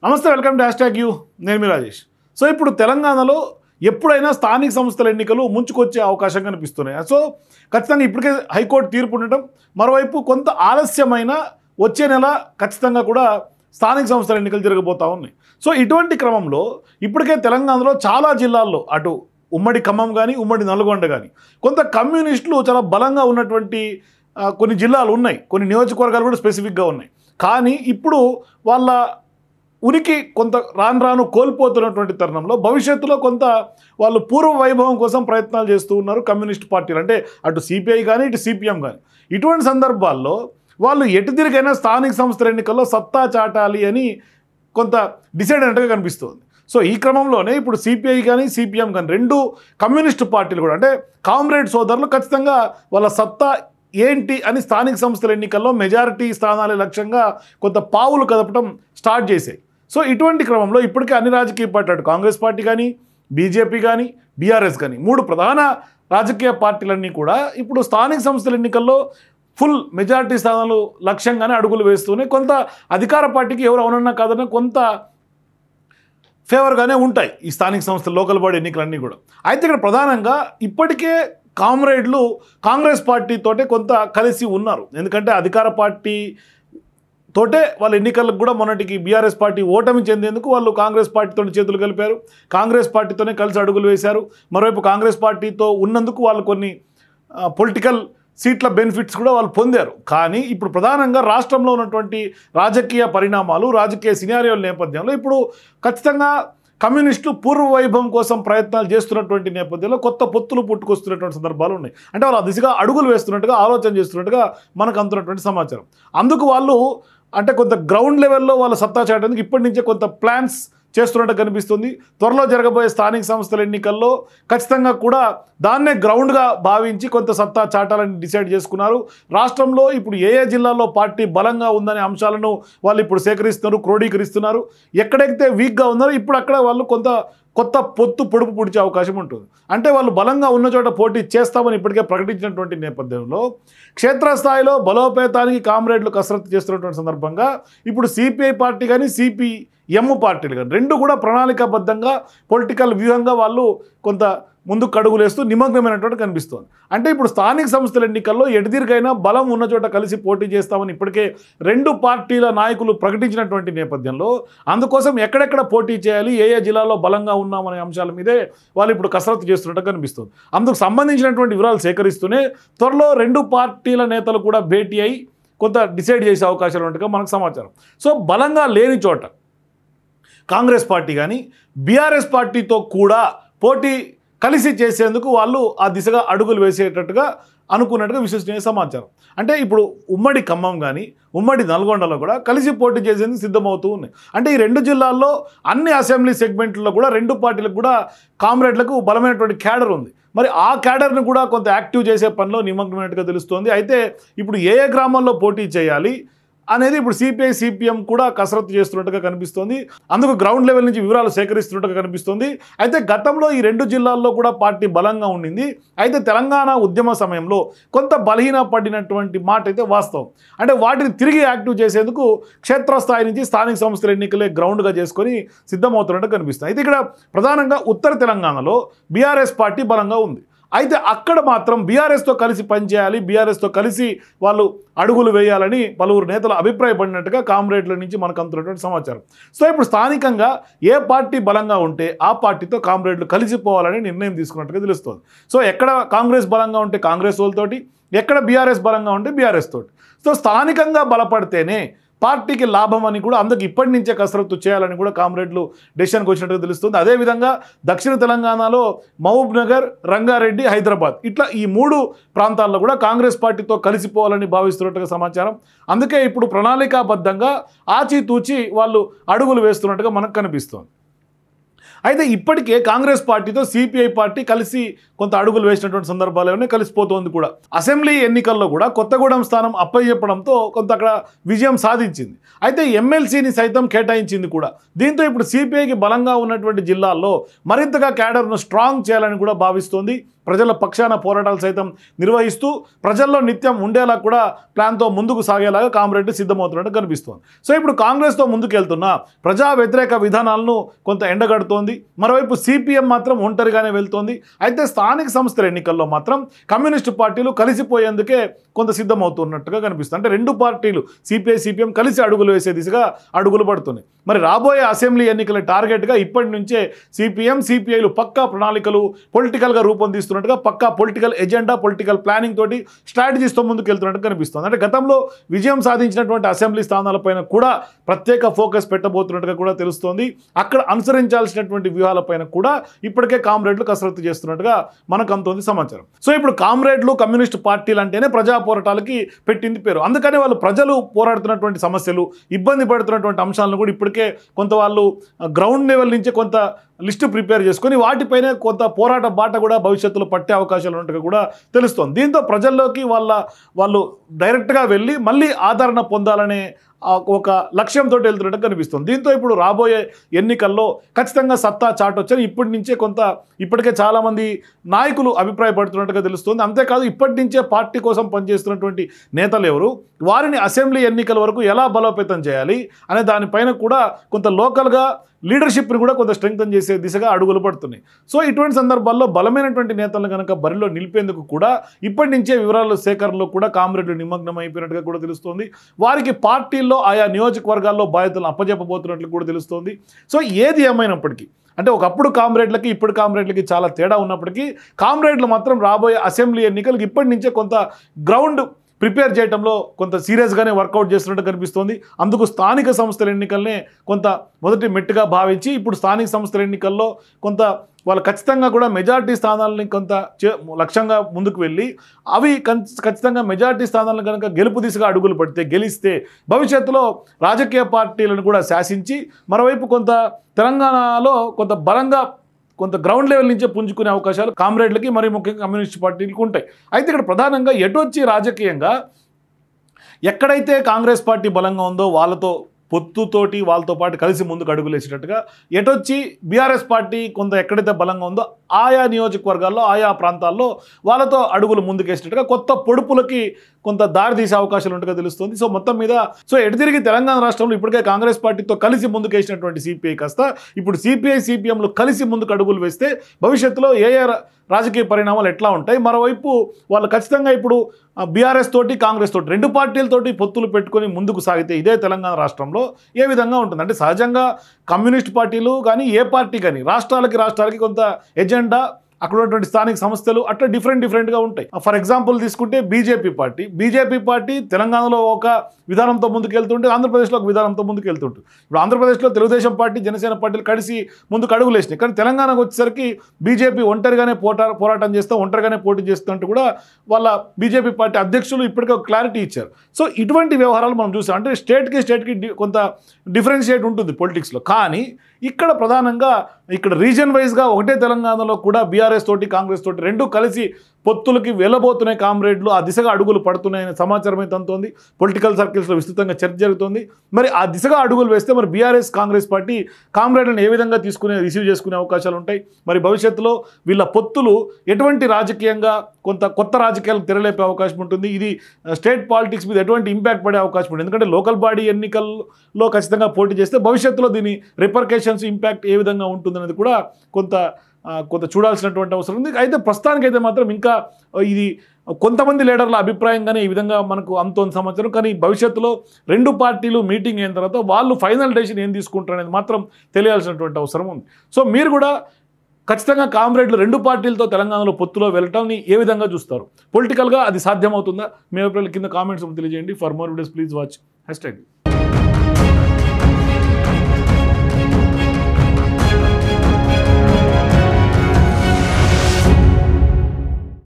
నమస్తే, welcome to #you. నేను మీ Rajesh. So ఇప్పుడు తెలంగాణలో ఎప్పుడైనా స్థానిక సంస్థల ఎన్నికలు ముంచుకొచ్చే అవకాశం కనిపిస్తున్నాయి. సో ఖచ్చితంగా ఇప్పటికే హైకోర్టు తీర్పు ఉండటం, మరోవైపు కొంత ఆలస్యమైన వచ్చే నెల ఖచ్చితంగా కూడా స్థానిక సంస్థల ఎన్నికలు జరగబోతూ ఉన్నాయి. సో ఇటువంటి క్రమంలో ఇప్పటికే తెలంగాణలో చాలా జిల్లాల్లో, అటు ఉమ్మడి ఖమ్మం కానీ ఉమ్మడి నల్గొండ కానీ, కొంత కమ్యూనిస్టులు చాలా బలంగా ఉన్నటువంటి కొన్ని జిల్లాలు ఉన్నాయి, కొన్ని నియోజకవర్గాలు కూడా స్పెసిఫిక్గా ఉన్నాయి. కానీ ఇప్పుడు వాళ్ళ ఉనికి కొంత రాను కోల్పోతున్నటువంటి తరుణంలో భవిష్యత్తులో కొంత వాళ్ళు పూర్వ వైభవం కోసం ప్రయత్నాలు చేస్తూ ఉన్నారు కమ్యూనిస్ట్ పార్టీలు. అంటే అటు సిపిఐ కానీ ఇటు సిపిఎం కానీ. ఇటువంటి సందర్భాల్లో వాళ్ళు ఎటు తిరిగైనా స్థానిక సంస్థల ఎన్నికల్లో సత్తా చాటాలి అని కొంత డిసైడ్ అయినట్టుగా కనిపిస్తుంది. సో ఈ క్రమంలోనే ఇప్పుడు సిపిఐ కానీ సిపిఎం కానీ రెండు కమ్యూనిస్ట్ పార్టీలు కూడా, అంటే కామ్రేడ్ సోదరులు ఖచ్చితంగా వాళ్ళ సత్తా ఏంటి అని స్థానిక సంస్థల ఎన్నికల్లో మెజారిటీ స్థానాల లక్ష్యంగా కొంత పావులు కదపడం స్టార్ట్ చేశాయి. సో ఇటువంటి క్రమంలో ఇప్పటికే అన్ని రాజకీయ పార్టీలు, కాంగ్రెస్ పార్టీ కానీ బీజేపీ కానీ బీఆర్ఎస్ కానీ, మూడు ప్రధాన రాజకీయ పార్టీలన్నీ కూడా ఇప్పుడు స్థానిక సంస్థల ఎన్నికల్లో ఫుల్ మెజారిటీ స్థానాలు లక్ష్యంగానే అడుగులు వేస్తూనే కొంత అధికార పార్టీకి ఎవరు అవునన్నా కాదన్నా కొంత ఫేవర్గానే ఉంటాయి ఈ స్థానిక సంస్థల లోకల్ బాడీ ఎన్నికలన్నీ కూడా. అయితే ఇక్కడ ప్రధానంగా ఇప్పటికే కామ్రేడ్లు కాంగ్రెస్ పార్టీతోటే కొంత కలిసి ఉన్నారు. ఎందుకంటే అధికార పార్టీ తోటే వాళ్ళ ఎన్నికలకు కూడా మొన్నటికి బీఆర్ఎస్ పార్టీ ఓటమి చెందేందుకు వాళ్ళు కాంగ్రెస్ పార్టీతో చేతులు కలిపారు, కాంగ్రెస్ పార్టీతోనే కలిసి అడుగులు వేశారు. మరోవైపు కాంగ్రెస్ పార్టీతో ఉన్నందుకు వాళ్ళు కొన్ని పొలిటికల్ సీట్ల బెనిఫిట్స్ కూడా వాళ్ళు పొందారు. కానీ ఇప్పుడు ప్రధానంగా రాష్ట్రంలో ఉన్నటువంటి రాజకీయ పరిణామాలు, రాజకీయ సినారియోల నేపథ్యంలో ఇప్పుడు ఖచ్చితంగా కమ్యూనిస్టులు పూర్వ వైభవం కోసం ప్రయత్నాలు చేస్తున్నటువంటి నేపథ్యంలో కొత్త పొత్తులు పుట్టుకొస్తున్నటువంటి సందర్భాలు ఉన్నాయి. అంటే వాళ్ళు ఆ దిశగా అడుగులు వేస్తున్నట్టుగా, ఆలోచన చేస్తున్నట్టుగా మనకు అందుతున్నటువంటి సమాచారం. అందుకు వాళ్ళు అంటే కొంత గ్రౌండ్ లెవెల్లో వాళ్ళ సత్తా చాటేందుకు ఇప్పటి నుంచే కొంత ప్లాన్స్ చేస్తున్నట్టు కనిపిస్తుంది. త్వరలో జరగబోయే స్థానిక సంస్థల ఎన్నికల్లో ఖచ్చితంగా కూడా దాన్నే గ్రౌండ్గా భావించి కొంత సత్తా చాటాలని డిసైడ్ చేసుకున్నారు. రాష్ట్రంలో ఇప్పుడు ఏ జిల్లాల్లో పార్టీ బలంగా ఉందనే అంశాలను వాళ్ళు ఇప్పుడు సేకరిస్తున్నారు, క్రోడీకరిస్తున్నారు. ఎక్కడైతే వీక్గా ఉన్నారో ఇప్పుడు అక్కడ వాళ్ళు కొంత కొత్త పొత్తు పొడుపు పుడిచే అవకాశం ఉంటుంది. అంటే వాళ్ళు బలంగా ఉన్న చోట పోటీ చేస్తామని ఇప్పటికే ప్రకటించినటువంటి నేపథ్యంలో క్షేత్రస్థాయిలో బలోపేతానికి కామ్రేడ్లు కసరత్తు చేస్తున్నటువంటి సందర్భంగా ఇప్పుడు సిపిఐ పార్టీ కానీ సిపిఎం పార్టీలు కానీ రెండు కూడా ప్రణాళికాబద్ధంగా పొలిటికల్ వ్యూహంగా వాళ్ళు కొంత ముందుకు అడుగులేస్తూ నిమగ్నమైనటువంటి కనిపిస్తోంది. అంటే ఇప్పుడు స్థానిక సంస్థల ఎన్నికల్లో ఎటుదిరిగైనా బలం ఉన్న చోట కలిసి పోటీ చేస్తామని ఇప్పటికే రెండు పార్టీల నాయకులు ప్రకటించినటువంటి నేపథ్యంలో అందుకోసం ఎక్కడెక్కడ పోటీ చేయాలి, ఏ జిల్లాలో బలంగా ఉన్నామనే అంశాల మీదే వాళ్ళు ఇప్పుడు కసరత్తు చేస్తున్నట్టు కనిపిస్తుంది. అందుకు సంబంధించినటువంటి వివరాలు సేకరిస్తూనే త్వరలో రెండు పార్టీల నేతలు కూడా భేటీ అయి కొంత డిసైడ్ చేసే అవకాశాలు ఉన్నట్టుగా మనకు సమాచారం. సో బలంగా లేని చోట కాంగ్రెస్ పార్టీ కానీ బీఆర్ఎస్ పార్టీతో కూడా పోటీ కలిసి చేసేందుకు వాళ్ళు ఆ దిశగా అడుగులు వేసేటట్టుగా అనుకున్నట్టుగా విశ్వసనీయ సమాచారం. అంటే ఇప్పుడు ఉమ్మడి ఖమ్మం కానీ ఉమ్మడి నల్గొండలో కూడా కలిసి పోటీ చేసేందుకు సిద్ధమవుతూ ఉన్నాయి. అంటే ఈ రెండు జిల్లాల్లో అన్ని అసెంబ్లీ సెగ్మెంట్లలో కూడా రెండు పార్టీలకు కూడా కామ్రేడ్లకు బలమైనటువంటి క్యాడర్ ఉంది. మరి ఆ క్యాడర్ను కూడా కొంత యాక్టివ్ చేసే పనిలో నిమగ్నమైనట్టుగా తెలుస్తోంది. అయితే ఇప్పుడు ఏ గ్రామాల్లో పోటీ చేయాలి అనేది ఇప్పుడు సిపిఐ సిపిఎం కూడా కసరత్తు చేస్తున్నట్టుగా కనిపిస్తోంది. అందుకు గ్రౌండ్ లెవెల్ నుంచి వివరాలు సేకరిస్తున్నట్టుగా కనిపిస్తుంది. అయితే గతంలో ఈ రెండు జిల్లాల్లో కూడా పార్టీ బలంగా ఉండింది. అయితే తెలంగాణ ఉద్యమ సమయంలో కొంత బలహీన పడినటువంటి మాట అయితే వాస్తవం. అంటే వాటిని తిరిగి యాక్టివ్ చేసేందుకు క్షేత్రస్థాయి నుంచి స్థానిక సంస్థల ఎన్నికలే గ్రౌండ్గా చేసుకొని సిద్ధమవుతున్నట్టు కనిపిస్తుంది. అయితే ఇక్కడ ప్రధానంగా ఉత్తర తెలంగాణలో బీఆర్ఎస్ పార్టీ బలంగా ఉంది. అయితే అక్కడ మాత్రం బీఆర్ఎస్తో కలిసి పనిచేయాలి, బీఆర్ఎస్తో కలిసి వాళ్ళు అడుగులు వేయాలని పలువురు నేతలు అభిప్రాయపడినట్టుగా కామ్రేడ్ల నుంచి మనకు అందుతున్నటువంటి సమాచారం. సో ఇప్పుడు స్థానికంగా ఏ పార్టీ బలంగా ఉంటే ఆ పార్టీతో కామ్రేడ్లు కలిసిపోవాలని నిర్ణయం తీసుకున్నట్టుగా తెలుస్తుంది. సో ఎక్కడ కాంగ్రెస్ బలంగా ఉంటే కాంగ్రెస్ వాళ్ళతోటి, ఎక్కడ బీఆర్ఎస్ బలంగా ఉంటే బీఆర్ఎస్ తోటి. సో స్థానికంగా బలపడితేనే పార్టీకి లాభం అని కూడా అందుకు ఇప్పటి నుంచే కసరత్తు చేయాలని కూడా కామ్రేడ్లు డెసిషన్కి వచ్చినట్టుగా తెలుస్తుంది. అదేవిధంగా దక్షిణ తెలంగాణలో మహబూబ్ నగర్, రంగారెడ్డి, హైదరాబాద్ ఇట్లా ఈ మూడు ప్రాంతాల్లో కూడా కాంగ్రెస్ పార్టీతో కలిసిపోవాలని భావిస్తున్నట్టుగా సమాచారం. అందుకే ఇప్పుడు ప్రణాళికాబద్ధంగా ఆచితూచి వాళ్ళు అడుగులు వేస్తున్నట్టుగా మనకు కనిపిస్తోంది. అయితే ఇప్పటికే కాంగ్రెస్ పార్టీతో సిపిఐ పార్టీ కలిసి కొంత అడుగులు వేసినటువంటి సందర్భాలు కలిసిపోతోంది కూడా. అసెంబ్లీ ఎన్నికల్లో కూడా కొత్తగూడెం స్థానం అప్పయ్యప్పడంతో కొంత అక్కడ విజయం సాధించింది. అయితే ఎమ్మెల్సీని సైతం కేటాయించింది కూడా. దీంతో ఇప్పుడు సిపిఐకి బలంగా ఉన్నటువంటి జిల్లాల్లో మరింతగా క్యాడర్ను స్ట్రాంగ్ చేయాలని కూడా భావిస్తోంది. ప్రజల పక్షాన పోరాటాలు సైతం నిర్వహిస్తూ ప్రజల్లో నిత్యం ఉండేలా కూడా ప్లాన్తో ముందుకు సాగేలాగా కామ్రేడ్ సిద్ధమవుతున్నట్టు కనిపిస్తోంది. సో ఇప్పుడు కాంగ్రెస్తో ముందుకెళ్తున్న ప్రజా వ్యతిరేక విధానాలను కొంత ఎండగడుతోంది. మరోవైపు సిపిఎం మాత్రం ఒంటరిగానే వెళ్తోంది. అయితే స్థానిక సంస్థల ఎన్నికల్లో మాత్రం కమ్యూనిస్టు పార్టీలు కలిసిపోయేందుకే కొంత సిద్ధమవుతున్నట్టుగా కనిపిస్తుంది. అంటే రెండు పార్టీలు సిపిఐ సిపిఎం కలిసి అడుగులు వేసే దిశగా అడుగులు పడుతున్నాయి. మరి రాబోయే అసెంబ్లీ ఎన్నికల టార్గెట్గా ఇప్పటి నుంచే సిపిఎం సిపిఐలు పక్కా ప్రణాళికలు పొలిటికల్గా రూపొందిస్తున్నట్టుగా పక్కా పొలిటికల్ ఎజెండా పొలిటికల్ ప్లానింగ్ తోటి స్ట్రాటజీస్తో ముందుకు వెళ్తున్నట్టు కనిపిస్తుంది. అంటే గతంలో విజయం సాధించినటువంటి అసెంబ్లీ స్థానాలపైన కూడా ప్రత్యేక ఫోకస్ పెట్టబోతున్నట్టుగా కూడా తెలుస్తోంది. అక్కడ అనుసరించాల్సినటువంటి వ్యూహాలపైన కూడా ఇప్పటికే కామ్రేడ్లు కసరత్తు చేస్తున్నట్టుగా మనకు అంతోంది సమాచారం. సో ఇప్పుడు కామ్రేడ్లు కమ్యూనిస్టు పార్టీలు అంటేనే ప్రజా పోరాటాలకి పెట్టింది పేరు. అందుకని వాళ్ళు ప్రజలు పోరాడుతున్నటువంటి సమస్యలు ఇబ్బంది పడుతున్నటువంటి అంశాలను కూడా ఇప్పటికే కొంత వాళ్ళు గ్రౌండ్ లెవెల్ నుంచి కొంత లిస్టు ప్రిపేర్ చేసుకొని వాటిపైనే కొంత పోరాట బాట కూడా భవిష్యత్తులో పట్టే అవకాశాలు ఉన్నట్టుగా కూడా తెలుస్తోంది. దీంతో ప్రజల్లోకి వాళ్ళు డైరెక్ట్గా వెళ్ళి మళ్ళీ ఆదరణ పొందాలనే ఒక లక్ష్యంతో వెళ్తున్నట్టు కనిపిస్తుంది. దీంతో ఇప్పుడు రాబోయే ఎన్నికల్లో ఖచ్చితంగా సత్తా చాటొచ్చని ఇప్పటి నుంచే ఇప్పటికే చాలామంది నాయకులు అభిప్రాయపడుతున్నట్టుగా తెలుస్తుంది. అంతేకాదు ఇప్పటి నుంచే పార్టీ కోసం పనిచేస్తున్నటువంటి నేతలు ఎవరు, వారిని అసెంబ్లీ ఎన్నికల వరకు ఎలా బలోపేతం చేయాలి అనే దానిపైన కూడా కొంత లోకల్గా లీడర్షిప్ని కూడా కొంత స్ట్రెంగ్తన్ చేసే దిశగా అడుగులు పడుతున్నాయి. సో ఇటువంటి సందర్భాల్లో బలమైనటువంటి నేతలను కనుక బరిలో నిలిపేందుకు కూడా ఇప్పటి నుంచే వివరాల సేకరణలో కూడా కామ్రేడ్లు నిమగ్నం అయిపోయినట్టుగా కూడా తెలుస్తోంది. వారికి పార్టీల్లో ఆయా నియోజకవర్గాల్లో బాధ్యతలను అప్పజెప్పబోతున్నట్లు కూడా తెలుస్తోంది. సో ఏది ఏమైనప్పటికీ అంటే ఒకప్పుడు కామ్రేడ్లకి ఇప్పుడు కామ్రేడ్లకి చాలా తేడా ఉన్నప్పటికీ కామ్రేడ్లు మాత్రం రాబోయే అసెంబ్లీ ఎన్నికలకు ఇప్పటి నుంచే కొంత గ్రౌండ్ ప్రిపేర్ చేయడంలో కొంత సీరియస్గానే వర్కౌట్ చేస్తున్నట్టు కనిపిస్తోంది. అందుకు స్థానిక సంస్థల ఎన్నికలనే కొంత మొదటి మెట్టుగా భావించి ఇప్పుడు స్థానిక సంస్థల ఎన్నికల్లో కొంత వాళ్ళు ఖచ్చితంగా కూడా మెజారిటీ స్థానాలని కొంత లక్ష్యంగా ముందుకు వెళ్ళి అవి ఖచ్చితంగా మెజారిటీ స్థానాలను కనుక గెలుపు దిశగా అడుగులు పడితే గెలిస్తే భవిష్యత్తులో రాజకీయ పార్టీలను కూడా శాసించి మరోవైపు కొంత తెలంగాణలో కొంత బలంగా కొంత గ్రౌండ్ లెవెల్ నుంచే పుంజుకునే అవకాశాలు కామ్రేడ్లకి మరి ముఖ్యంగా కమ్యూనిస్ట్ పార్టీలకు ఉంటాయి. అయితే ఇక్కడ ప్రధానంగా ఎటొచ్చి రాజకీయంగా ఎక్కడైతే కాంగ్రెస్ పార్టీ బలంగా ఉందో వాళ్ళతో పొత్తుతోటి వాళ్ళతో పాటు కలిసి ముందుకు అడుగులేసేటట్టుగా ఎటొచ్చి బీఆర్ఎస్ పార్టీ కొంత ఎక్కడైతే బలంగా ఉందో ఆయా నియోజకవర్గాల్లో ఆయా ప్రాంతాల్లో వాళ్ళతో అడుగులు ముందుకేసేటట్టుగా కొత్త పొడుపులకి కొంత దారి తీసే అవకాశాలు ఉంటుందిగా తెలుస్తుంది. సో మొత్తం మీద ఎటు తిరిగి తెలంగాణ రాష్ట్రంలో ఇప్పటికే కాంగ్రెస్ పార్టీతో కలిసి ముందుకేసినటువంటి సిపిఐ కాస్త ఇప్పుడు సిపిఐ సిపిఎంలు కలిసి ముందుకు అడుగులు వేస్తే భవిష్యత్తులో ఏ రాజకీయ పరిణామాలు ఎట్లా ఉంటాయి, మరోవైపు వాళ్ళు ఖచ్చితంగా ఇప్పుడు బీఆర్ఎస్ తోటి కాంగ్రెస్ తోటి రెండు పార్టీలతోటి పొత్తులు పెట్టుకొని ముందుకు సాగితే ఇదే తెలంగాణ రాష్ట్రంలో ఏ విధంగా ఉంటుంది అంటే సహజంగా కమ్యూనిస్ట్ పార్టీలు కానీ ఏ పార్టీ కానీ రాష్ట్రాలకి కొంత ఎజెండా అక్కడ ఉన్నటువంటి స్థానిక సంస్థలు అట్లా డిఫరెంట్గా ఉంటాయి. ఫర్ ఎగ్జాంపుల్ తీసుకుంటే బీజేపీ పార్టీ తెలంగాణలో ఒక విధానంతో ముందుకు వెళ్తుంటే ఆంధ్రప్రదేశ్లో ఒక విధానంతో ముందుకు వెళ్తుంటుంది. ఇప్పుడు ఆంధ్రప్రదేశ్లో తెలుగుదేశం పార్టీ జనసేన పార్టీలు కలిసి ముందుకు అడుగులేసినాయి. కానీ తెలంగాణకు వచ్చేసరికి బీజేపీ ఒంటరిగానే పోరాటం చేస్తూ ఒంటరిగానే పోటీ చేస్తుంటూ కూడా వాళ్ళ బీజేపీ పార్టీ అధ్యక్షులు ఇప్పటికే ఒక క్లారిటీ ఇచ్చారు. సో ఇటువంటి వ్యవహారాలు మనం చూసాం. అంటే స్టేట్కి కొంత డిఫరెన్షియేట్ ఉంటుంది పొలిటిక్స్లో. కానీ ఇక్కడ ప్రధానంగా ఇక్కడ రీజన్ వైజ్గా ఒకటే తెలంగాణలో కూడా బీఆర్ఎస్ తోటి కాంగ్రెస్ తోటి రెండు కలిసి పొత్తులకి వెళ్ళబోతున్నాయి కామ్రేడ్లు. ఆ దిశగా అడుగులు పడుతున్నాయనే సమాచారం అయితే అంతోంది. పొలిటికల్ సర్కిల్స్లో విస్తృతంగా చర్చ జరుగుతుంది. మరి ఆ దిశగా అడుగులు వేస్తే మరి బీఆర్ఎస్ కాంగ్రెస్ పార్టీ కామ్రేడ్లను ఏ విధంగా రిసీవ్ చేసుకునే అవకాశాలు ఉంటాయి, మరి భవిష్యత్తులో వీళ్ళ పొత్తులు ఎటువంటి రాజకీయంగా కొంత కొత్త రాజకీయాలకు తెరలేపే అవకాశం ఉంటుంది, ఇది స్టేట్ పాలిటిక్స్ మీద ఎటువంటి ఇంపాక్ట్ పడే అవకాశం ఉంటుంది. ఎందుకంటే లోకల్ బాడీ ఎన్నికల్లో ఖచ్చితంగా పోటీ చేస్తే భవిష్యత్తులో దీని రిపర్కేషన్స్ ఇంపాక్ట్ ఏ విధంగా ఉంటుందనేది కూడా కొంత చూడాల్సినటువంటి అవసరం ఉంది. అయితే ప్రస్తుతానికైతే మాత్రం ఇంకా ఇది కొంతమంది లీడర్ల అభిప్రాయంగానే ఈ విధంగా మనకు అంతోంది సమాచారం. కానీ భవిష్యత్తులో రెండు పార్టీలు మీటింగ్ అయిన తర్వాత వాళ్ళు ఫైనల్ డెసిషన్ ఏం తీసుకుంటారు అనేది మాత్రం తెలియాల్సినటువంటి అవసరం ఉంది. సో మీరు కూడా ఖచ్చితంగా కామ్రేడ్లు రెండు పార్టీలతో తెలంగాణలో పొత్తులో వెళ్ళటాన్ని ఏ విధంగా చూస్తారు, పొలిటికల్గా అది సాధ్యమవుతుందా? మీ అభిప్రాయాలు కింద కామెంట్స్ తెలియజేయండి. For more videos please watch #.